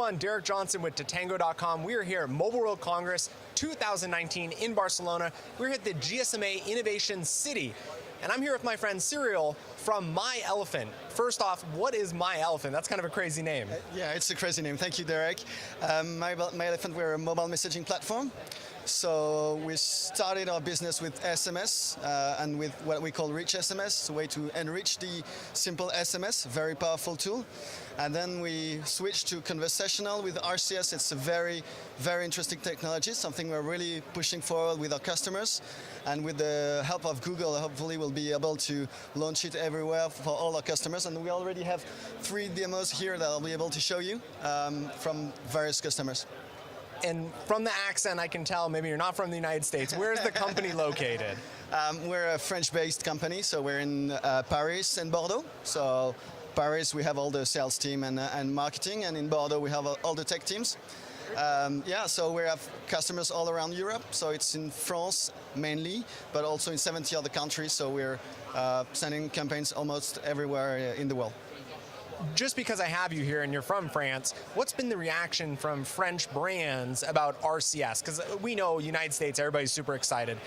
everyone, Derek Johnson with Tatango.com. We are here at Mobile World Congress 2019 in Barcelona. We're at the GSMA Innovation City. And I'm here with my friend Cyril from myElefant. First off, what is myElefant? That's kind of a crazy name. Yeah, it's a crazy name. Thank you, Derek. myElefant, we're a mobile messaging platform. So we started our business with SMS and with what we call rich SMS, a way to enrich the simple SMS, very powerful tool. And then we switched to conversational with RCS. It's a very, very interesting technology, something we're really pushing forward with our customers. And with the help of Google, hopefully we'll be able to launch it everywhere for all our customers. And we already have 3 demos here that I'll be able to show you from various customers. And from the accent, I can tell maybe you're not from the United States. Where's the company located? We're a French-based company, so we're in Paris and Bordeaux. So Paris, we have all the sales team and marketing, and in Bordeaux, we have all the tech teams. So we have customers all around Europe. So it's in France mainly, but also in 70 other countries. So we're sending campaigns almost everywhere in the world. Just because I have you here and you're from France, what's been the reaction from French brands about RCS? Because we know United States, everybody's super excited.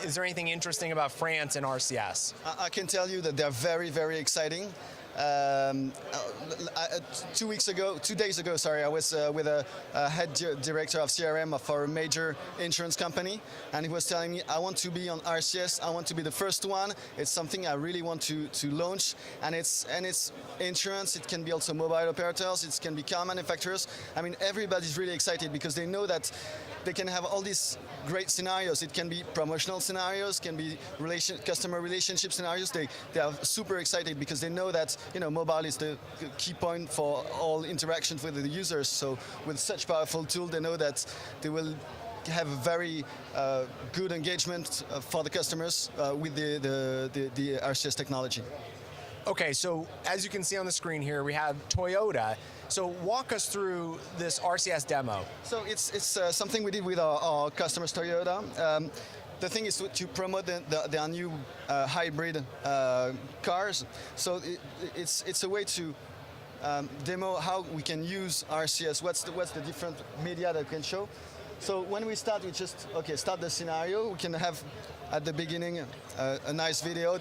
Is there anything interesting about France and RCS? I can tell you that they're very, very exciting. 2 days ago, I was with a head director of CRM for a major insurance company, and he was telling me, I want to be on RCS, I want to be the first one, it's something I really want to launch, and it's insurance, it can be also mobile operators, it can be car manufacturers. I mean, everybody's really excited because they know that they can have all these great scenarios. It can be promotional scenarios, can be customer relationship scenarios. They are super excited because they know that mobile is the key point for all interactions with the users. So with such powerful tool, they know that they will have a very good engagement for the customers with the RCS technology. Okay, so as you can see on the screen here, we have Toyota. So walk us through this RCS demo. So it's something we did with our customers, Toyota. The thing is to promote their new hybrid cars. So it's a way to demo how we can use RCS. What's the different media that we can show. So when we start, we just start the scenario. We can have at the beginning a nice video.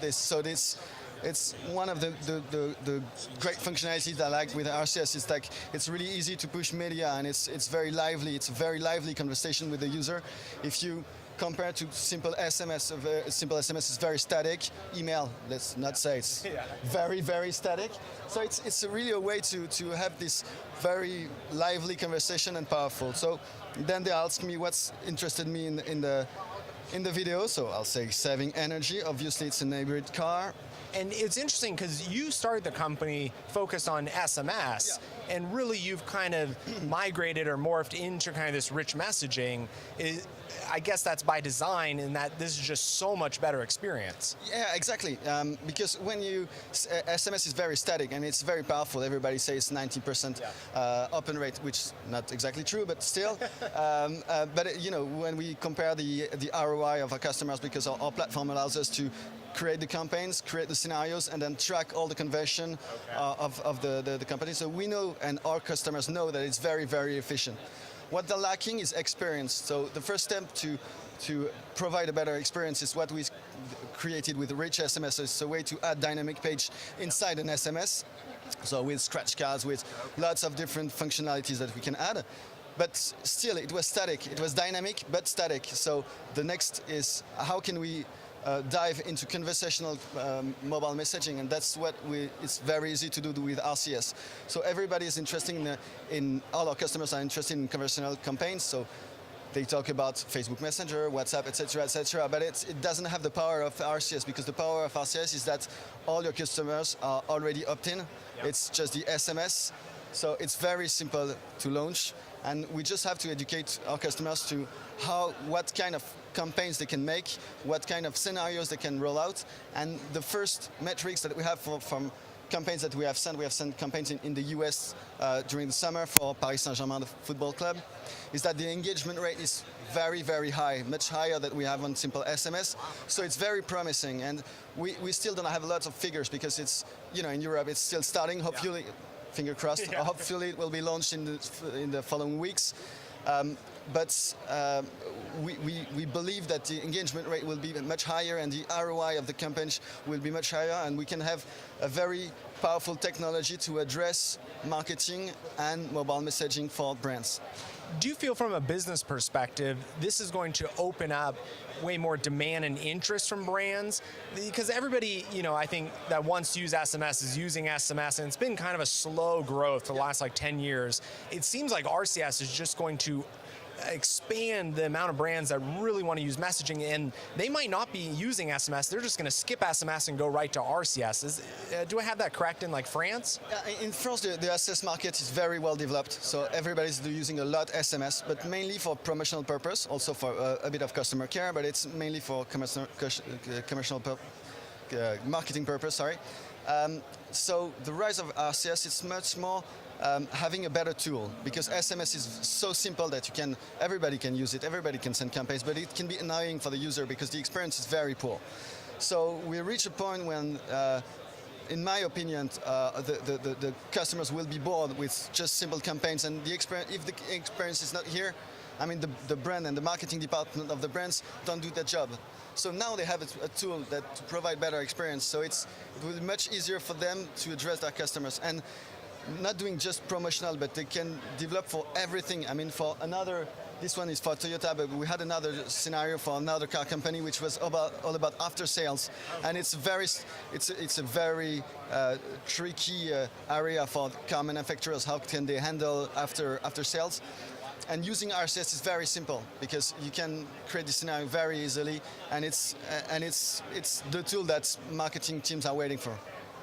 It's one of the great functionalities that I like with RCS. It's like it's really easy to push media, and it's very lively. It's a very lively conversation with the user. If you compare to simple SMS, simple SMS is very static. Email, let's not say it's very, very static. So it's really a way to have this very lively conversation and powerful. So then they ask me what's interested me in the video. So I'll say saving energy. Obviously, it's an hybrid car. And it's interesting because you started the company focused on SMS, and really you've kind of migrated or morphed into kind of this rich messaging. I guess that's by design, in that this is just so much better experience. Yeah, exactly. Because when SMS is very static and it's very powerful. Everybody says 90% open rate, which is not exactly true, but still. But when we compare the ROI of our customers, because our platform allows us to create the campaigns, create the scenarios, and then track all the conversion of the company. So we know, and our customers know, that it's very, very efficient. What they're lacking is experience. So the first step to provide a better experience is what we created with rich SMS. It's a way to add dynamic page inside an SMS. So with scratch cards, with lots of different functionalities that we can add. But still, it was static. It was dynamic, but static. So the next is how can we dive into conversational mobile messaging, and that's what it's very easy to do with RCS. So everybody is interested in all our customers are interested in conversational campaigns. So they talk about Facebook Messenger, WhatsApp, etc., but it doesn't have the power of RCS, because the power of RCS is that all your customers are already opt-in. It's just the SMS. So it's very simple to launch, and we just have to educate our customers to what kind of campaigns they can make, what kind of scenarios they can roll out. And the first metrics that we have from campaigns that we have sent campaigns in the US during the summer for Paris Saint-Germain, the football club, is that the engagement rate is very, very high, much higher than we have on simple SMS. So it's very promising, and we still don't have lots of figures because it's, in Europe it's still starting. Hopefully finger crossed. Yeah. Hopefully it will be launched in the following weeks. But we believe that the engagement rate will be much higher and the ROI of the campaign will be much higher, and we can have a very powerful technology to address marketing and mobile messaging for brands. Do you feel from a business perspective, this is going to open up way more demand and interest from brands? Because everybody, I think that once used SMS is using SMS, and it's been kind of a slow growth for the last 10 years. It seems like RCS is just going to expand the amount of brands that really want to use messaging, and they might not be using SMS. They're just going to skip SMS and go right to RCS. Do I have that correct in France? In France, the RCS market is very well developed, so everybody's using a lot SMS, but mainly for promotional purpose, also for a bit of customer care, but it's mainly for marketing purpose. Sorry. So the rise of RCS is much more having a better tool, because SMS is so simple that everybody can use it, everybody can send campaigns, but it can be annoying for the user because the experience is very poor. So we reach a point when, in my opinion, the customers will be bored with just simple campaigns, and if the experience is not here, the brand and the marketing department of the brands don't do their job. So now they have a tool to provide better experience. So it will be much easier for them to address their customers, and not doing just promotional, but they can develop for everything. This one is for Toyota, but we had another scenario for another car company, which was all about after sales, and it's a very tricky area for car manufacturers. How can they handle after sales? And using RCS is very simple because you can create the scenario very easily, and it's the tool that marketing teams are waiting for.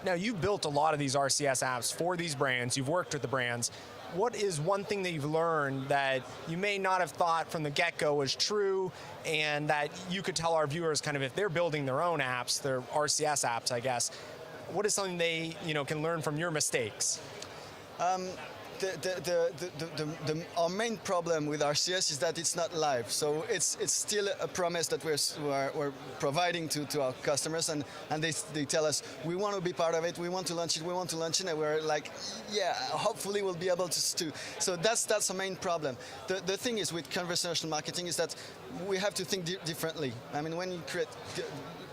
Now, you've built a lot of these RCS apps for these brands. You've worked with the brands. What is one thing that you've learned that you may not have thought from the get-go was true, and that you could tell our viewers if they're building their own apps, their RCS apps, I guess, what is something they can learn from your mistakes? Our main problem with RCS is that it's not live. So it's still a promise that we're providing to our customers, and they tell us, we want to be part of it, we want to launch it, and we're like, yeah, hopefully we'll be able to. So that's our main problem. The thing is with conversational marketing is that we have to think differently. When you create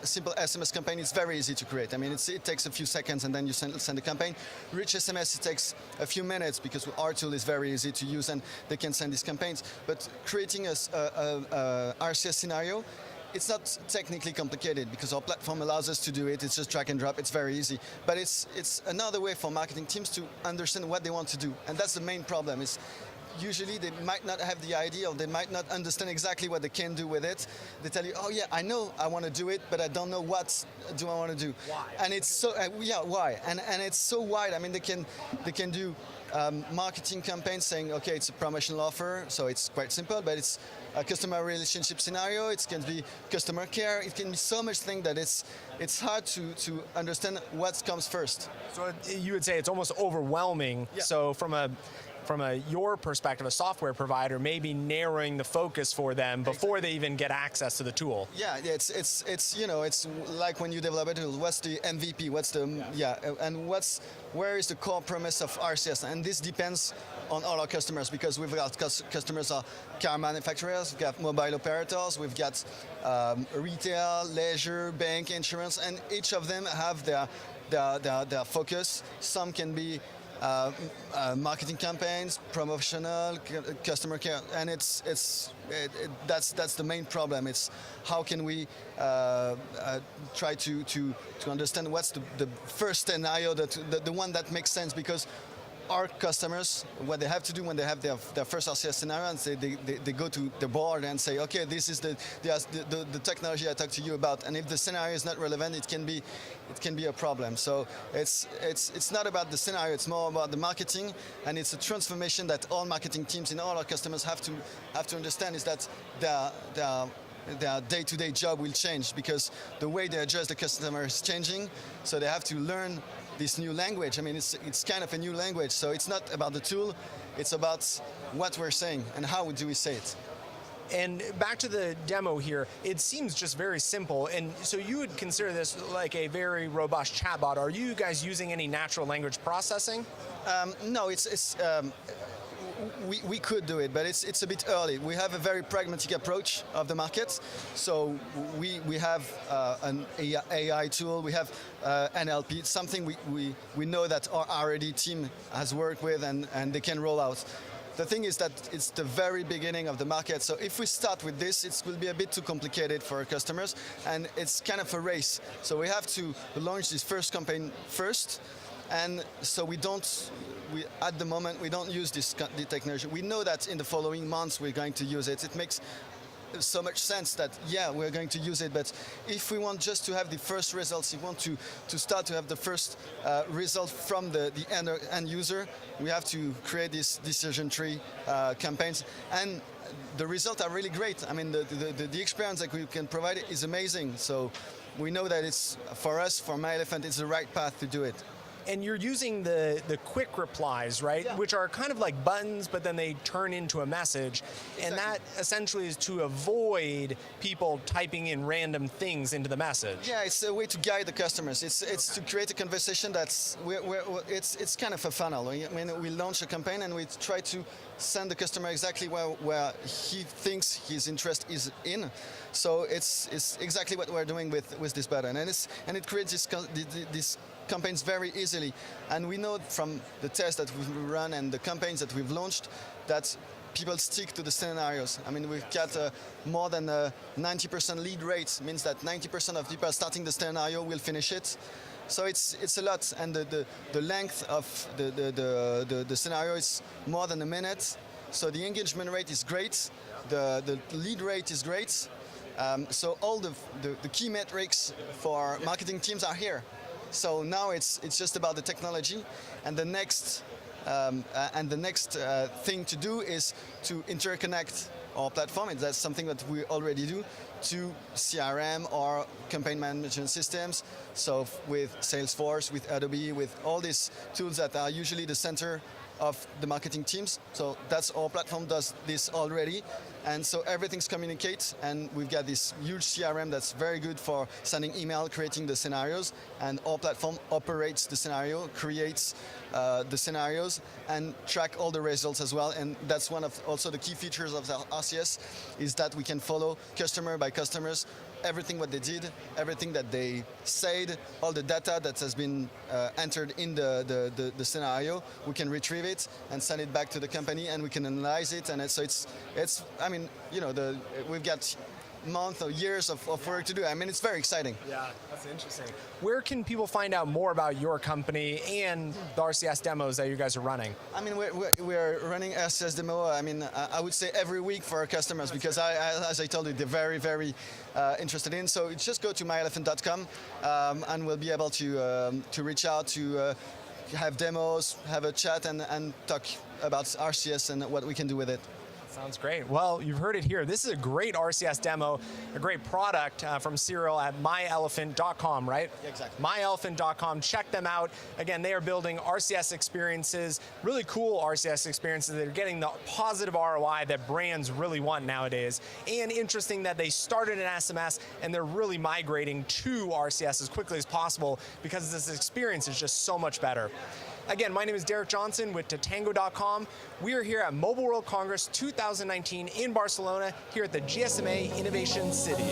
a simple SMS campaign, it's very easy to create. It takes a few seconds and then you send a campaign. Rich SMS, it takes a few minutes because our tool is very easy to use and they can send these campaigns. But creating a RCS scenario, it's not technically complicated because our platform allows us to do it. It's just drag and drop. It's very easy. But it's another way for marketing teams to understand what they want to do. And that's the main problem. Usually they might not have the idea, or they might not understand exactly what they can do with it. They tell you, oh yeah, I know I want to do it, but I don't know what do I want to do. Why? And it's so, why? And it's so wide. They can do marketing campaigns saying, okay, it's a promotional offer, so it's quite simple, but it's a customer relationship scenario, it can be customer care, it can be so much thing that it's hard to understand what comes first. So you would say it's almost overwhelming. Yeah. So from your perspective, a software provider, maybe narrowing the focus for them before they even get access to the tool. Yeah, it's like when you develop a tool. What's the MVP? Where is the core premise of RCS? And this depends on all our customers, because we've got customers are car manufacturers, we've got mobile operators, we've got retail, leisure, bank, insurance, and each of them have their focus. Some can be marketing campaigns, promotional, customer care, and that's the main problem. It's how can we try to understand what's the first scenario, the one that makes sense, because our customers, what they have to do when they have their first RCS scenario, and they go to the board and say, okay, this is the technology I talked to you about, and if the scenario is not relevant, it can be a problem. So it's not about the scenario, it's more about the marketing, and it's a transformation that all marketing teams in all our customers have to understand, is that their day-to-day job will change because the way they address the customer is changing, so they have to learn this new language. It's kind of a new language, so it's not about the tool, it's about what we're saying and how do we say it. And back to the demo here, it seems just very simple. And so you would consider this like a very robust chatbot. Are you guys using any natural language processing? No, we could do it, but it's a bit early. We have a very pragmatic approach of the market. So we have an AI tool, we have NLP. It's something we know that our R&D team has worked with and they can roll out. The thing is that it's the very beginning of the market, so if we start with this, it will be a bit too complicated for our customers, and it's kind of a race. So we have to launch this first campaign first, and so at the moment, we don't use the technology. We know that in the following months we're going to use it. It makes so much sense that, yeah, we're going to use it, but if we want just to have the first results, if we want to start to have the first result from the end user, we have to create this decision tree campaigns, and the results are really great. I mean, the experience that we can provide is amazing, so we know that it's, for us, for myElefant, it's the right path to do it. And you're using the quick replies, right? Yeah. Which are kind of like buttons, but then they turn into a message. Exactly. And that essentially is to avoid people typing in random things into the message. Yeah, it's a way to guide the customers. It's to create a conversation that's, it's kind of a funnel. I mean, we launch a campaign and we try to send the customer exactly where he thinks his interest is in. So it's exactly what we're doing with this button. And it creates this campaigns very easily, and we know from the tests that we've run and the campaigns that we've launched that people stick to the scenarios. I mean, we've got more than a 90% lead rate, means that 90% of people starting the scenario will finish it. So it's a lot, and the length of the scenario is more than a minute. So the engagement rate is great, the lead rate is great. So all the key metrics for marketing teams are here. So now it's just about the technology, and the next thing to do is to interconnect our platform, and that's something that we already do, to CRM or campaign management systems. So with Salesforce, with Adobe, with all these tools that are usually the center of the marketing teams. So that's our platform does this already. And so everything's communicates, and we've got this huge CRM that's very good for sending email, creating the scenarios, and our platform operates the scenario, creates the scenarios, and track all the results as well. And that's one of also the key features of the RCS, is that we can follow customer by customers, everything what they did, everything that they said, all the data that has been entered in the scenario, we can retrieve it and send it back to the company, and we can analyze it. And so it's I mean, you know, we've got months or years of work to do. I mean, it's very exciting. Yeah, that's interesting. Where can people find out more about your company and the RCS demos that you guys are running? I mean, we're running RCS Demo, I mean, I would say every week for our customers, because as I told you, they're very, very interested in. So just go to myElefant.com and we'll be able to reach out to have demos, have a chat, and talk about RCS and what we can do with it. Sounds great. Well, you've heard it here. This is a great RCS demo, a great product from Cyril at myElefant.com, right? Yeah, exactly. myElefant.com. Check them out. Again, they are building RCS experiences, really cool RCS experiences that are getting the positive ROI that brands really want nowadays. And interesting that they started in SMS and they're really migrating to RCS as quickly as possible because this experience is just so much better. Again, my name is Derek Johnson with Tatango.com. We are here at Mobile World Congress 2019 in Barcelona, here at the GSMA Innovation City.